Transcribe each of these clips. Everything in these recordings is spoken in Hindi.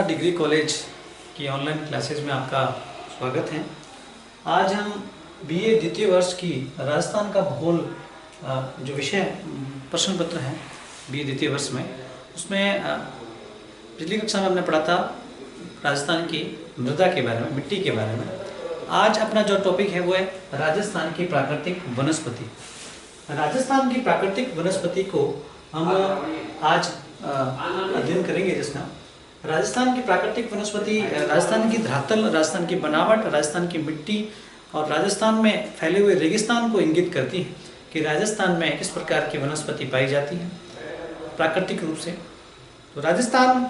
डिग्री कॉलेज की ऑनलाइन क्लासेज में आपका स्वागत है। आज हम बीए द्वितीय वर्ष की राजस्थान का भूगोल जो विषय प्रश्न पत्र है बीए द्वितीय वर्ष में, उसमें पिछली कक्षा में हमने पढ़ा था राजस्थान की मृदा के बारे में, मिट्टी के बारे में। आज अपना जो टॉपिक है वो है राजस्थान की प्राकृतिक वनस्पति। राजस्थान की प्राकृतिक वनस्पति को हम आज अध्ययन करेंगे, जिसका राजस्थान की प्राकृतिक वनस्पति राजस्थान की धरातल, राजस्थान की बनावट, राजस्थान की मिट्टी और राजस्थान में फैले हुए रेगिस्तान को इंगित करती है कि राजस्थान में किस प्रकार की वनस्पति पाई जाती है प्राकृतिक रूप से। तो राजस्थान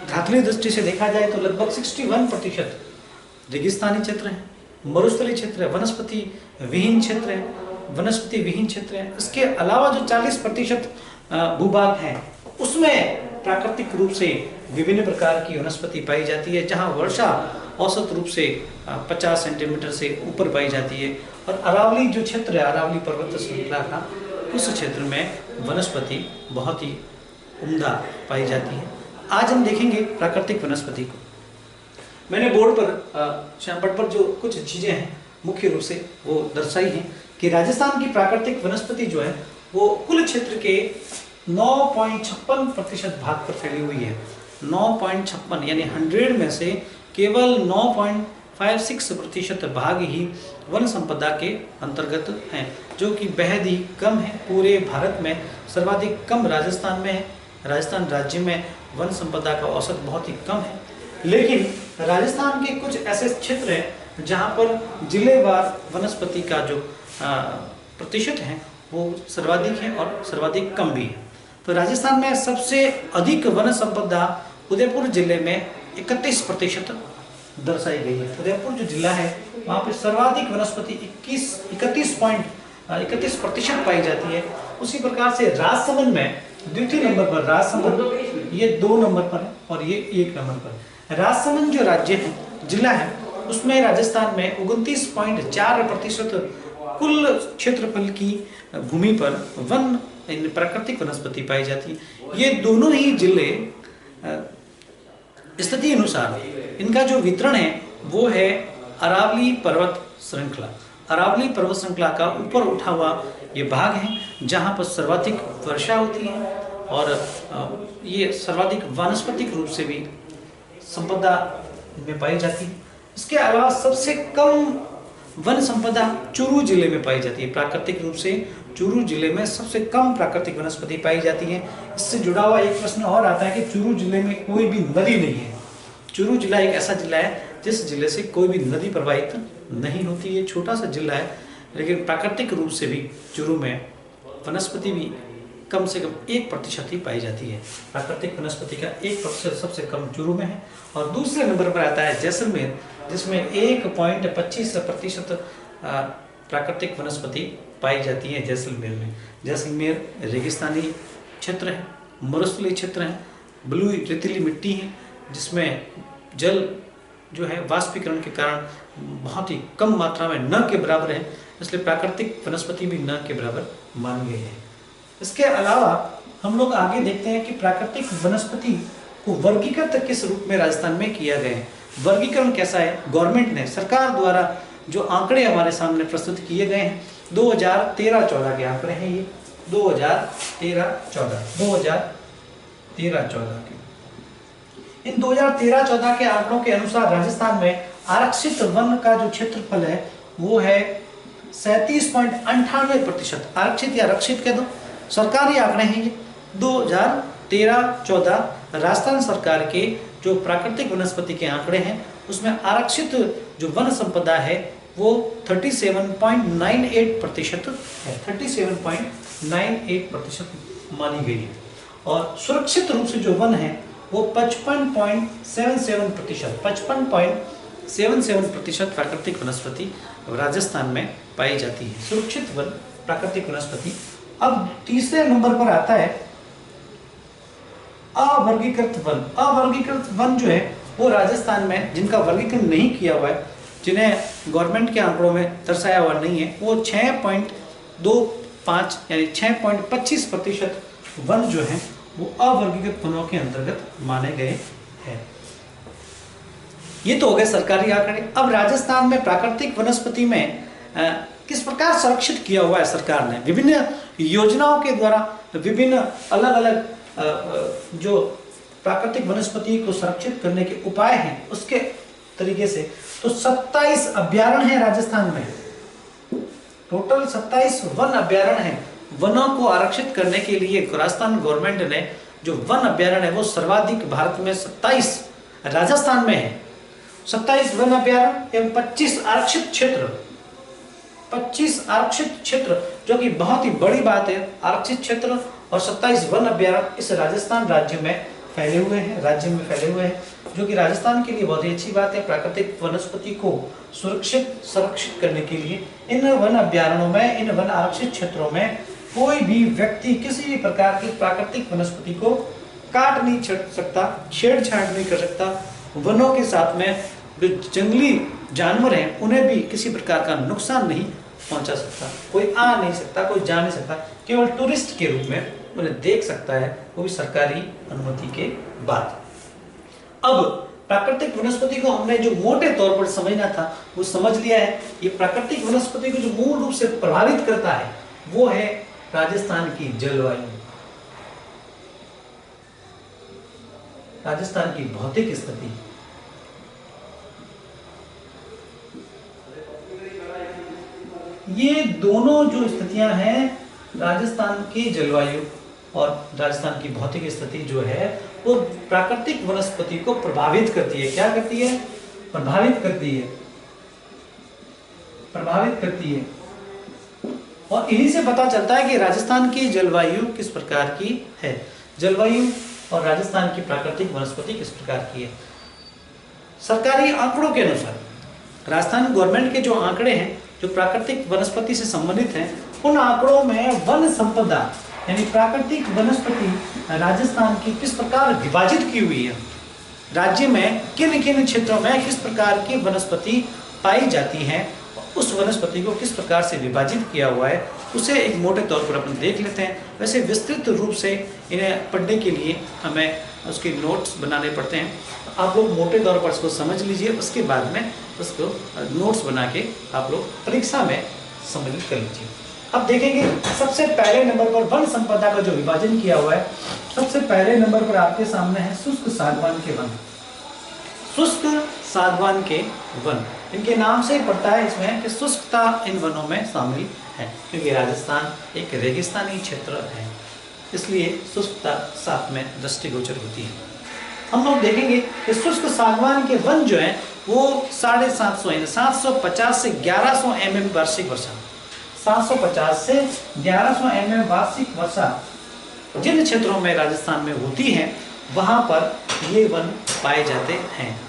धरातलीय दृष्टि से देखा जाए तो लगभग 61% रेगिस्तानी क्षेत्र है, मरुस्थलीय क्षेत्र है, वनस्पति विहीन क्षेत्र है, वनस्पति विहीन क्षेत्र है। इसके अलावा जो 40% भूभाग है उसमें प्राकृतिक रूप से विभिन्न प्रकार की वनस्पति पाई जाती है, जहां वर्षा औसत रूप से 50 सेंटीमीटर से ऊपर पाई जाती है। और अरावली जो क्षेत्र है, अरावली पर्वत श्रृंखला का, उस क्षेत्र में वनस्पति बहुत ही उम्दा पाई जाती है। आज हम देखेंगे प्राकृतिक वनस्पति को। मैंने बोर्ड पर श्यामपट पर जो कुछ चीजें हैं मुख्य रूप से वो दर्शाई हैं कि राजस्थान की प्राकृतिक वनस्पति जो है वो कुल क्षेत्र के 9.56% भाग पर फैली हुई है। 9.56 यानी 100 में से केवल 9.56% भाग ही वन संपदा के अंतर्गत हैं, जो कि बेहद ही कम है। पूरे भारत में सर्वाधिक कम राजस्थान में है। राजस्थान राज्य में वन संपदा का औसत बहुत ही कम है, लेकिन राजस्थान के कुछ ऐसे क्षेत्र हैं जहाँ पर जिलेवार वनस्पति का जो प्रतिशत है वो सर्वाधिक है और सर्वाधिक कम भी है। तो राजस्थान में सबसे अधिक वन संपदा उदयपुर जिले में 31% दर्शाई गई है। उदयपुर जो जिला है वहाँ पे सर्वाधिक वनस्पति 31% पाई जाती है। उसी प्रकार से राजसमंद में द्वितीय नंबर पर, राजसमंद ये 2 नंबर पर है और ये 1 नंबर पर है। राजसमंद जो राज्य है, जिला है, उसमें राजस्थान में 29.4% कुल क्षेत्रफल की भूमि पर वन प्राकृतिक वनस्पति पाई जाती है। ये दोनों ही जिले स्थिति अनुसार इनका जो वितरण है वो है अरावली पर्वत श्रृंखला। अरावली पर्वत श्रृंखला का ऊपर उठा हुआ ये भाग है जहाँ पर सर्वाधिक वर्षा होती है और ये सर्वाधिक वानस्पतिक रूप से भी संपदा में पाई जाती है। इसके अलावा सबसे कम वन संपदा चूरू जिले में पाई जाती है। प्राकृतिक रूप से चूरू जिले में सबसे कम प्राकृतिक वनस्पति पाई जाती है। इससे जुड़ा हुआ एक प्रश्न और आता है कि चूरू जिले में कोई भी नदी नहीं है। चूरू जिला एक ऐसा जिला है जिस जिले से कोई भी नदी प्रवाहित नहीं होती है। छोटा सा जिला है, लेकिन प्राकृतिक रूप से भी चूरू में वनस्पति भी कम से कम 1% ही पाई जाती है। प्राकृतिक वनस्पति का 1% सबसे कम चूरू में है। और दूसरे नंबर पर आता है जैसलमेर, जिसमें 1.25% प्राकृतिक वनस्पति पाई जाती है जैसलमेर में। जैसलमेर रेगिस्तानी क्षेत्र है, मरुस्थलीय क्षेत्र है, बलुई रेतीली मिट्टी है, जिसमें जल जो है वाष्पीकरण के कारण बहुत ही कम मात्रा में न के बराबर है, इसलिए प्राकृतिक वनस्पति भी न के बराबर मान गए हैं। इसके अलावा हम लोग आगे देखते हैं कि प्राकृतिक वनस्पति को वर्गीकृत किस रूप में राजस्थान में किया गया है। वर्गीकरण कैसा है? गवर्नमेंट ने, सरकार द्वारा जो आंकड़े हमारे सामने प्रस्तुत किए गए हैं 2013-14 के आंकड़े हैं। ये 2013-14 के इन 2013-14 के आंकड़ों के अनुसार राजस्थान में आरक्षित वन का जो क्षेत्रफल है वो है 37.98%। आरक्षित या रक्षित कह दो, सरकारी आंकड़े हैं ये। 2013-14 राजस्थान सरकार के जो प्राकृतिक वनस्पति के आंकड़े हैं उसमें आरक्षित जो वन संपदा है वो 37.98% है। 37.98% मानी गई है। और सुरक्षित रूप से जो वन है वो 55.77% प्राकृतिक वनस्पति राजस्थान में पाई जाती है। सुरक्षित वन प्राकृतिक वनस्पति। अब तीसरे नंबर पर आता है अवर्गीकृत वन। अवर्गीकृत वन जो है वो राजस्थान में जिनका वर्गीकरण नहीं किया हुआ है, जिन्हें गवर्नमेंट के आंकड़ों में दर्शाया हुआ नहीं है, वो 6.25 यानी 6.25% वन जो है वो अवर्गीकृत वनों के अंतर्गत माने गए है। ये तो हो गए सरकारी आंकड़े। अब राजस्थान में प्राकृतिक वनस्पति में किस प्रकार संरक्षित किया हुआ है सरकार ने, विभिन्न योजनाओं के द्वारा विभिन्न अलग अलग जो प्राकृतिक वनस्पति को संरक्षित करने के उपाय हैं उसके तरीके से, तो 27 अभ्यारण्य है राजस्थान में। टोटल 27 वन अभ्यारण्य है। वनों को आरक्षित करने के लिए राजस्थान गवर्नमेंट ने जो वन अभ्यारण्य है वो सर्वाधिक भारत में 27 राजस्थान में है। 27 वन अभ्यारण्य एवं 25 आरक्षित क्षेत्र, 25 आरक्षित क्षेत्र जो कि बहुत ही बड़ी बात है। आरक्षित क्षेत्र और 27 वन अभ्यारण्य इस राजस्थान राज्य में फैले हुए हैं, जो कि राजस्थान के लिए बहुत ही अच्छी बात है। प्राकृतिक वनस्पति को सुरक्षित संरक्षित करने के लिए इन वन अभ्यारण्यों में, इन वन आरक्षित क्षेत्रों में कोई भी व्यक्ति किसी भी प्रकार की प्राकृतिक वनस्पति को काट नहीं सकता, छेड़छाड़ नहीं कर सकता। वनों के साथ में जो जंगली जानवर हैं उन्हें भी किसी प्रकार का नुकसान नहीं पहुंचा सकता। कोई आ नहीं सकता, कोई जा नहीं सकता, केवल टूरिस्ट के रूप में उन्हें देख सकता है, वो भी सरकारी अनुमति के बाद। अब प्राकृतिक वनस्पति को हमने जो मोटे तौर पर समझना था वो समझ लिया है। ये प्राकृतिक वनस्पति को जो मूल रूप से प्रभावित करता है वो है राजस्थान की जलवायु, राजस्थान की भौतिक स्थिति। ये दोनों जो स्थितियां हैं, राजस्थान की जलवायु और राजस्थान की भौतिक स्थिति जो है वो प्राकृतिक वनस्पति को प्रभावित करती है। क्या करती है? प्रभावित करती है, प्रभावित करती है। और इन्हीं से पता चलता है कि राजस्थान की जलवायु किस प्रकार की है। जलवायु और राजस्थान की प्राकृतिक वनस्पति किस प्रकार की है। सरकारी आंकड़ों के अनुसार राजस्थान गवर्नमेंट के जो आंकड़े हैं जो प्राकृतिक वनस्पति से संबंधित हैं, उन आंकड़ों में वन संपदा यानी प्राकृतिक वनस्पति राजस्थान की किस प्रकार विभाजित की हुई है, राज्य में किन किन क्षेत्रों में किस प्रकार की वनस्पति पाई जाती है, उस वनस्पति को किस प्रकार से विभाजित किया हुआ है, उसे एक मोटे तौर पर अपन देख लेते हैं। वैसे विस्तृत रूप से इन्हें पढ़ने के लिए हमें उसके नोट्स बनाने पड़ते हैं। आप लोग मोटे तौर पर इसको समझ लीजिए, उसके बाद में उसको नोट्स बना के आप लोग परीक्षा में सम्मिलित कर लीजिए। अब देखेंगे सबसे पहले नंबर पर वन संपदा का जो विभाजन किया हुआ है, सबसे पहले नंबर पर आपके सामने है शुष्क सागवान के वन। शुष्क सागवान के वन, इनके नाम से पड़ता है इसमें कि शुष्कता इन वनों में शामिल है, क्योंकि राजस्थान एक रेगिस्तानी क्षेत्र है, इसलिए शुष्कता साथ में दृष्टिगोचर होती है। हम लोग देखेंगे कि शुष्क सागवान के वन जो है वो 750 से 1100 mm वार्षिक वर्षा, 750 से 1100 mm वार्षिक वर्षा जिन क्षेत्रों में राजस्थान में होती है वहां पर ये वन पाए जाते हैं।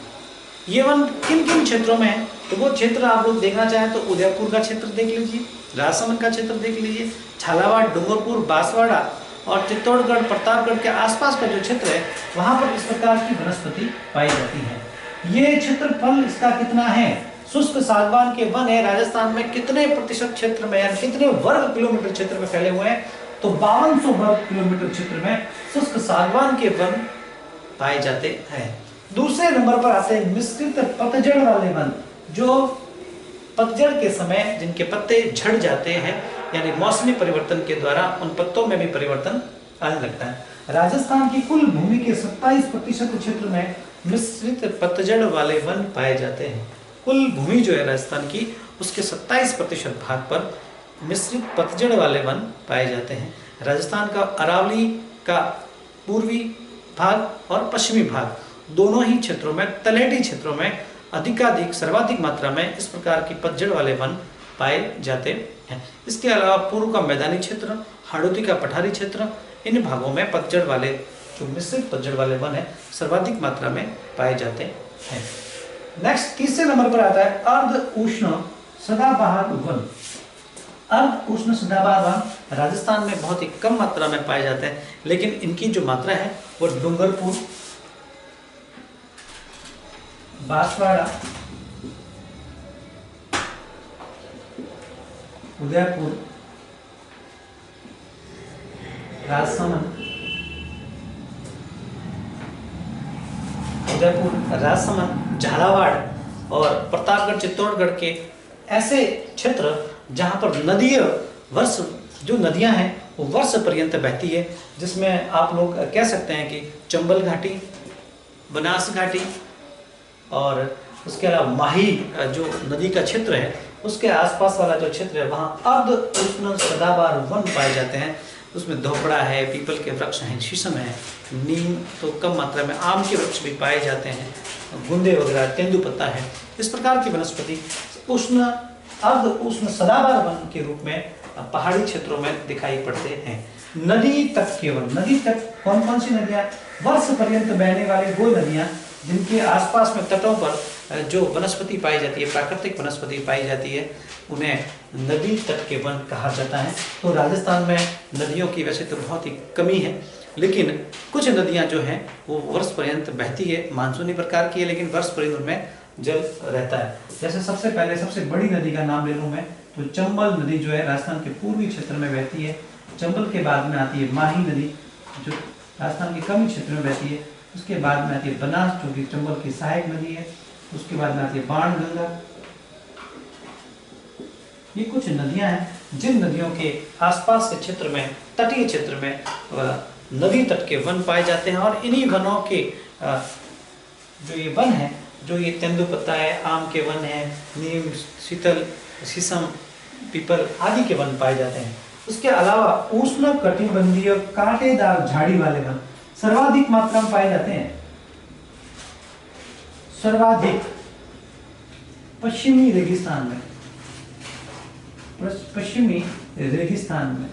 ये वन किन किन क्षेत्रों में है, तो वो क्षेत्र आप लोग देखना चाहें तो उदयपुर का क्षेत्र देख लीजिए, राजसमंद का क्षेत्र देख लीजिए, झालावाड़, डूंगरपुर, बांसवाड़ा और चित्तौड़गढ़, प्रतापगढ़ के आसपास का जो क्षेत्र है वहां पर इस प्रकार की वनस्पति पाई जाती है। ये क्षेत्रफल इसका कितना है, शुष्क सागवान के वन है राजस्थान में कितने प्रतिशत क्षेत्र में या कितने वर्ग किलोमीटर क्षेत्र में फैले हुए हैं, तो 5200 वर्ग किलोमीटर क्षेत्र में शुष्क सागवान के वन पाए जाते हैं। दूसरे नंबर पर आते हैं मिश्रित पतझड़ वाले वन, जो पतझड़ के समय जिनके पत्ते झड़ जाते हैं, यानी मौसमी परिवर्तन के द्वारा उन पत्तों में भी परिवर्तन आने लगता है। राजस्थान की कुल भूमि के 27% क्षेत्र में मिश्रित पतझड़ वाले वन पाए जाते हैं। कुल भूमि जो है राजस्थान की उसके 27% भाग पर मिश्रित पतझड़ वाले वन पाए जाते हैं। राजस्थान का अरावली का पूर्वी भाग और पश्चिमी भाग दोनों ही क्षेत्रों में, तलहटी क्षेत्रों में अधिकाधिक सर्वाधिक मात्रा में इस प्रकार की पतझड़ वाले वन पाए जाते हैं। इसके अलावा पूर्व का मैदानी क्षेत्र, हाड़ौती का पठारी क्षेत्र, इन भागों में पतझड़ वाले जो मिश्रित पतझड़ वाले वन है सर्वाधिक मात्रा में पाए जाते हैं। नेक्स्ट तीसरे नंबर पर आता है अर्ध उष्ण सदाबहार वन। अर्ध उष्ण सदाबहार वन राजस्थान में बहुत ही कम मात्रा में पाए जाते हैं, लेकिन इनकी जो मात्रा है वो डूंगरपुर, बांसवाड़ा, उदयपुर, राजसमंद, उदयपुर, राजसमंद, झालावाड़ और प्रतापगढ़, चित्तौड़गढ़ के ऐसे क्षेत्र जहाँ पर नदीय वर्ष जो नदियाँ हैं वो वर्ष पर्यंत बहती है, जिसमें आप लोग कह सकते हैं कि चंबल घाटी, बनास घाटी और उसके अलावा माही जो नदी का क्षेत्र है उसके आसपास वाला जो क्षेत्र है वहाँ अर्ध उष्ण सदाबहार वन पाए जाते हैं। उसमें धोपड़ा है, पीपल के वृक्ष हैं, शीशम है, नीम तो कम मात्रा में, आम के वृक्ष भी पाए जाते हैं, गुंदे वगैरह, तेंदुपत्ता है। इस प्रकार की वनस्पति उष्ण अर्ध उष्ण सदाबहार वन के रूप में पहाड़ी क्षेत्रों में दिखाई पड़ते हैं। नदी तट के वन, नदी तट कौन कौन सी नदियाँ? वर्ष पर्यंत बहने वाली वो नदियाँ जिनके आसपास में तटों पर जो वनस्पति पाई जाती है, प्राकृतिक वनस्पति पाई जाती है, उन्हें नदी तट के वन कहा जाता है। तो राजस्थान में नदियों की वैसे तो बहुत ही कमी है, लेकिन कुछ नदियां जो हैं वो वर्ष पर्यंत बहती है, मानसूनी प्रकार की है, लेकिन वर्ष पर्यंत उनमें जल रहता है। जैसे सबसे पहले सबसे बड़ी नदी का नाम ले लूँ मैं, तो चंबल नदी जो है राजस्थान के पूर्वी क्षेत्र में बहती है। चंबल के बाद में आती है माही नदी जो राजस्थान के कमी क्षेत्र में बहती है। उसके बाद में आती है बनास जो कि चंबल की सहायक नदी है। उसके बाद में आती है बाणगंगा। ये कुछ नदियां हैं जिन नदियों के आसपास के क्षेत्र में, तटीय क्षेत्र में नदी तट के वन पाए जाते हैं। और इन्हीं वनों के जो ये वन है, जो ये तेंदुपत्ता है, आम के वन है, नीम, शीतल, शीशम, पीपल आदि के वन पाए जाते हैं। उसके अलावा उष्ण कटिबंधीय कांटेदार झाड़ी वाले वन सर्वाधिक मात्रा में पाए जाते हैं। सर्वाधिक पश्चिमी रेगिस्तान में, पश्चिमी रेगिस्तान में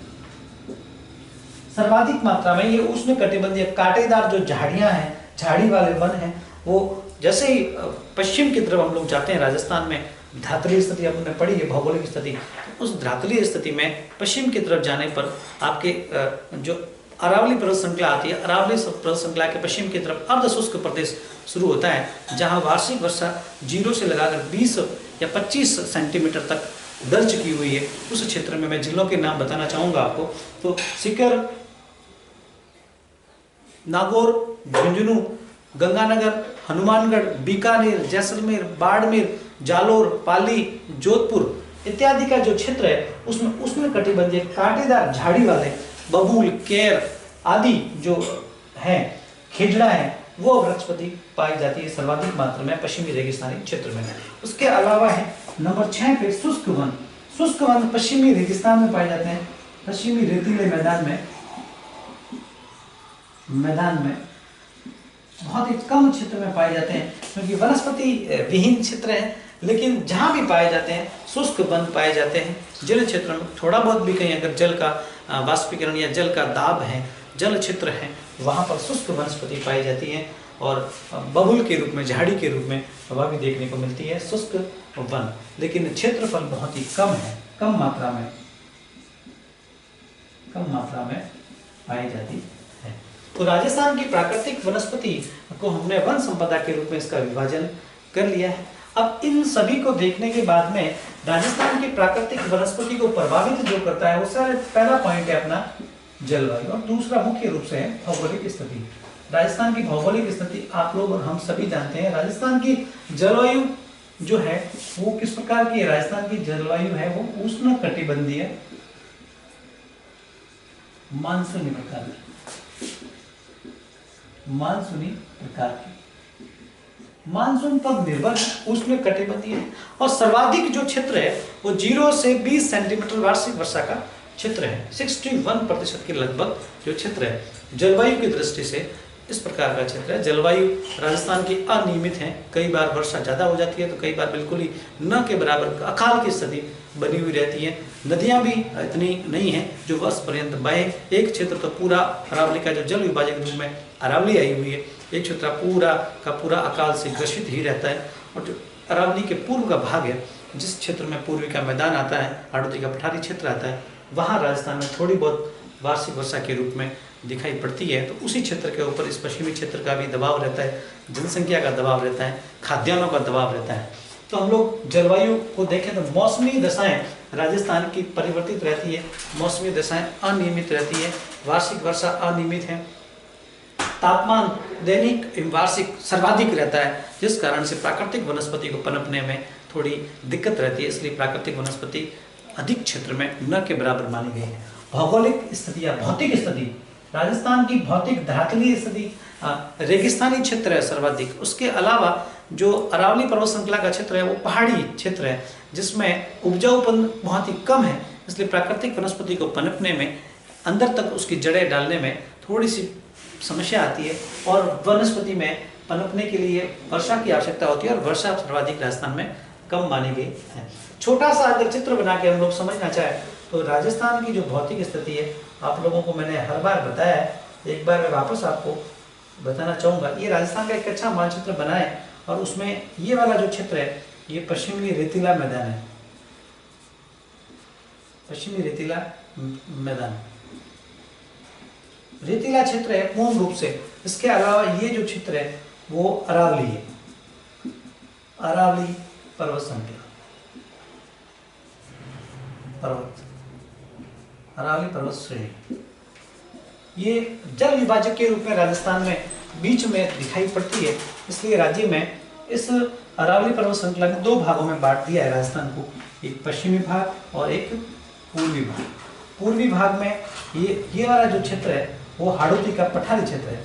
सर्वाधिक मात्रा में ये उष्ण कटिबंधीय कांटेदार जो झाड़ियां हैं, झाड़ी वाले वन हैं, वो जैसे ही पश्चिम की तरफ हम लोग जाते हैं, राजस्थान में धरातलीय स्थिति हमने पढ़ी है, भौगोलिक स्थिति, तो उस धरातलीय स्थिति में पश्चिम की तरफ जाने पर आपके जो अरावली पर्वत श्रृंखला आती है, अरावली पर्वत श्रृंखला के पश्चिम की तरफ अर्ध शुष्क प्रदेश शुरू होता है, जहां वार्षिक वर्षा 0 से लगाकर 20 या 25 सेंटीमीटर तक दर्ज की हुई है। उस क्षेत्र में मैं जिलों के नाम बताना चाहूंगा आपको। तो सीकर, नागौर, झुंझुनू, गंगानगर, हनुमानगढ़, बीकानेर, जैसलमेर, बाड़मेर, जालोर, पाली, जोधपुर इत्यादि का जो क्षेत्र है उसमें उष्ण कटिबंधीय कांटेदार झाड़ी वाले बबूल, केर आदि जो हैं, खेजड़ा है, वो वनस्पति पाई जाती है सर्वाधिक मात्रा में पश्चिमी रेगिस्तानी क्षेत्र में। उसके अलावा है नंबर 6 पे शुष्क वन। शुष्क वन पश्चिमी रेगिस्तान में पाए जाते हैं, पश्चिमी रेतीले मैदान में बहुत ही कम क्षेत्र में पाए जाते हैं, क्योंकि वनस्पति विहीन क्षेत्र है। लेकिन जहाँ भी पाए जाते हैं शुष्क वन पाए जाते हैं। जिन क्षेत्रों में थोड़ा बहुत भी कहीं अगर जल का वाष्पीकरण या जल का दाब है, जल क्षेत्र है, वहाँ पर शुष्क वनस्पति पाई जाती है और बबुल के रूप में, झाड़ी के रूप में वह भी देखने को मिलती है, शुष्क वन। लेकिन क्षेत्रफल बहुत ही कम है, कम मात्रा में पाई जाती है। तो राजस्थान की प्राकृतिक वनस्पति को हमने वन संपदा के रूप में इसका विभाजन कर लिया है। अब इन सभी को देखने के बाद में राजस्थान की प्राकृतिक वनस्पति को प्रभावित जो करता है, उसका पहला पॉइंट है अपना जलवायु, और दूसरा मुख्य रूप से है भौगोलिक स्थिति। राजस्थान की भौगोलिक स्थिति आप लोग और हम सभी जानते हैं। राजस्थान की जलवायु जो है वो किस प्रकार की है? राजस्थान की जलवायु है वो उष्ण कटिबंधीय मानसूनी प्रकार की, मानसून पर निर्भर उष्ण कटिबंधीय है। और सर्वाधिक जो क्षेत्र है वो 0 से 20 सेंटीमीटर वार्षिक वर्षा का क्षेत्र है। 61% के लगभग जो क्षेत्र है जलवायु की दृष्टि से इस प्रकार का क्षेत्र है। जलवायु राजस्थान की अनियमित है, कई बार वर्षा ज़्यादा हो जाती है तो कई बार बिल्कुल ही न के बराबर अकाल की स्थिति बनी हुई रहती है। नदियाँ भी इतनी नहीं हैं जो वर्ष पर्यंत बहे। एक क्षेत्र तो पूरा अरावली का जो जल विभाजक रूप में अरावली आई हुई है, एक क्षेत्र पूरा का पूरा अकाल से ग्रसित ही रहता है। और जो अरावली के पूर्व का भाग है, जिस क्षेत्र में पूर्वी का मैदान आता है, हाड़ौती का पठारी क्षेत्र आता है, वहाँ राजस्थान में थोड़ी बहुत वार्षिक वर्षा के रूप में दिखाई पड़ती है। तो उसी क्षेत्र के ऊपर इस पश्चिमी क्षेत्र का भी दबाव रहता है, जनसंख्या का दबाव रहता है, खाद्यान्नों का दबाव रहता है। तो हम लोग जलवायु को देखें तो मौसमी दशाएं राजस्थान की परिवर्तित रहती है, मौसमी दशाएं अनियमित रहती है, वार्षिक वर्षा अनियमित है। तापमान दैनिक एवं वार्षिक सर्वाधिक रहता है, जिस कारण से प्राकृतिक वनस्पति को पनपने में थोड़ी दिक्कत रहती है। इसलिए प्राकृतिक वनस्पति अधिक क्षेत्र में न के बराबर मानी गई है। भौगोलिक स्थिति या भौतिक स्थिति, राजस्थान की भौतिक धरातलीय स्थिति रेगिस्तानी क्षेत्र है सर्वाधिक। उसके अलावा जो अरावली पर्वत श्रृंखला का क्षेत्र है वो पहाड़ी क्षेत्र है, जिसमें उपजाऊपन बहुत ही कम है। इसलिए प्राकृतिक वनस्पति को पनपने में, अंदर तक उसकी जड़ें डालने में थोड़ी सी समस्या आती है, और वनस्पति में पनपने के लिए वर्षा की आवश्यकता होती है, और वर्षा सर्वाधिक राजस्थान में कम मानी गई है। छोटा सा अगर चित्र बना के हम लोग समझना चाहें तो राजस्थान की जो भौतिक स्थिति है, आप लोगों को मैंने हर बार बताया है, एक बार मैं वापस आपको बताना चाहूँगा। ये राजस्थान का एक अच्छा मानचित्र बना है, और उसमें ये वाला जो क्षेत्र है ये पश्चिमी रेतीला मैदान है, पश्चिमी रेतीला मैदान, रेतीला क्षेत्र है पूर्ण रूप से। इसके अलावा ये जो क्षेत्र है वो अरावली है, अरावली पर्वत श्रृंखला, अरावली पर्वत श्रेणी, ये जल विभाजक के रूप में राजस्थान में बीच में दिखाई पड़ती है। इसलिए राज्य में इस अरावली पर्वत श्रृंखला को दो भागों में बांट दिया है राजस्थान को, एक पश्चिमी भाग और एक पूर्वी भाग। पूर्वी भाग में ये वाला जो क्षेत्र है वो हाड़ौती का पठारी क्षेत्र है,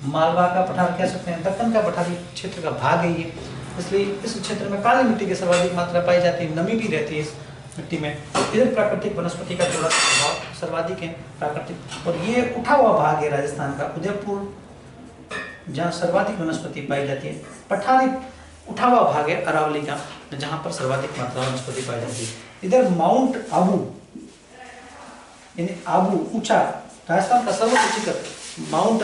मालवा का पठार कह सकते हैं, दक्कन का पठारी क्षेत्र का भाग है ये। इसलिए इस क्षेत्र में काली मिट्टी की सर्वाधिक मात्रा पाई जाती है, नमी भी रहती है इस मिट्टी में। इधर प्राकृतिक वनस्पति का थोड़ा प्रभाव सर्वाधिक है प्राकृतिक। और ये उठा हुआ भाग है राजस्थान का, उदयपुर, जहाँ सर्वाधिक वनस्पति पाई जाती है। पठारी उठा हुआ भाग है अरावली का, जहाँ पर सर्वाधिक मात्रा वनस्पति पाई जाती है। इधर माउंट आबू, यानी आबू ऊंचा, राजस्थान का सर्वोच्च शिखर माउंट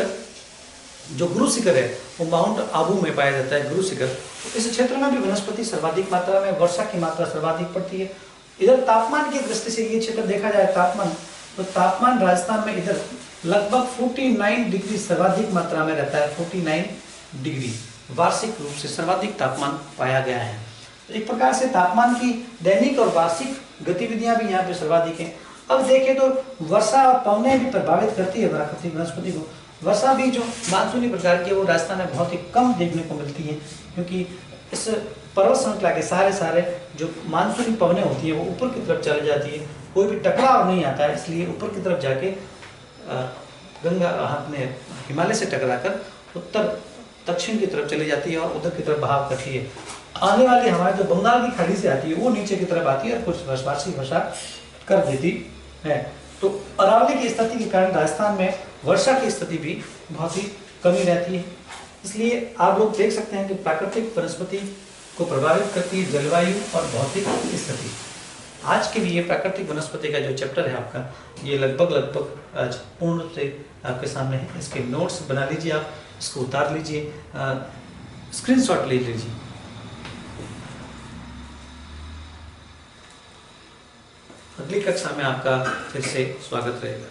जो गुरु शिखर है वो माउंट आबू में पाया जाता है, गुरु शिखर। इस क्षेत्र में भी वनस्पति सर्वाधिक मात्रा में, वर्षा की मात्रा सर्वाधिक पड़ती है। इधर तापमान की दृष्टि से ये क्षेत्र देखा जाए तापमान, तो तापमान राजस्थान में इधर लगभग 49 डिग्री सर्वाधिक मात्रा में रहता है, 49 डिग्री वार्षिक रूप से सर्वाधिक तापमान पाया गया है। तो एक प्रकार से तापमान की दैनिक और वार्षिक गतिविधियां भी यहाँ पे सर्वाधिक हैं। अब देखें तो वर्षा और पवनें भी प्रभावित करती है प्राकृतिक वनस्पति को। वर्षा भी जो मानसूनी प्रकार की है वो राजस्थान में बहुत ही कम देखने को मिलती है, क्योंकि इस पर्वत श्रृंखला के सारे जो मानसूनी पवनें होती है वो ऊपर की तरफ चली जाती है, कोई भी टकराव नहीं आता है। इसलिए ऊपर की तरफ जाके गंगा अपने हिमालय से टकराकर उत्तर दक्षिण की तरफ चली जाती है और उधर की तरफ बहाव करती है। आने वाली हमारे जो बंगाल की खाड़ी से आती है वो नीचे की तरफ आती है और कुछ वार्षिक वर्षा कर देती है। तो अरावली की स्थिति के कारण राजस्थान में वर्षा की स्थिति भी बहुत ही कमी रहती है। इसलिए आप लोग देख सकते हैं कि प्राकृतिक वनस्पति को प्रभावित करती है जलवायु और भौतिक स्थिति। आज के लिए प्राकृतिक वनस्पति का जो चैप्टर है आपका, ये लगभग आज पूर्ण रूप से आपके सामने है। इसके नोट्स बना लीजिए, आप इसको उतार लीजिए, स्क्रीनशॉट ले लीजिए। अगली कक्षा में आपका फिर से स्वागत रहेगा।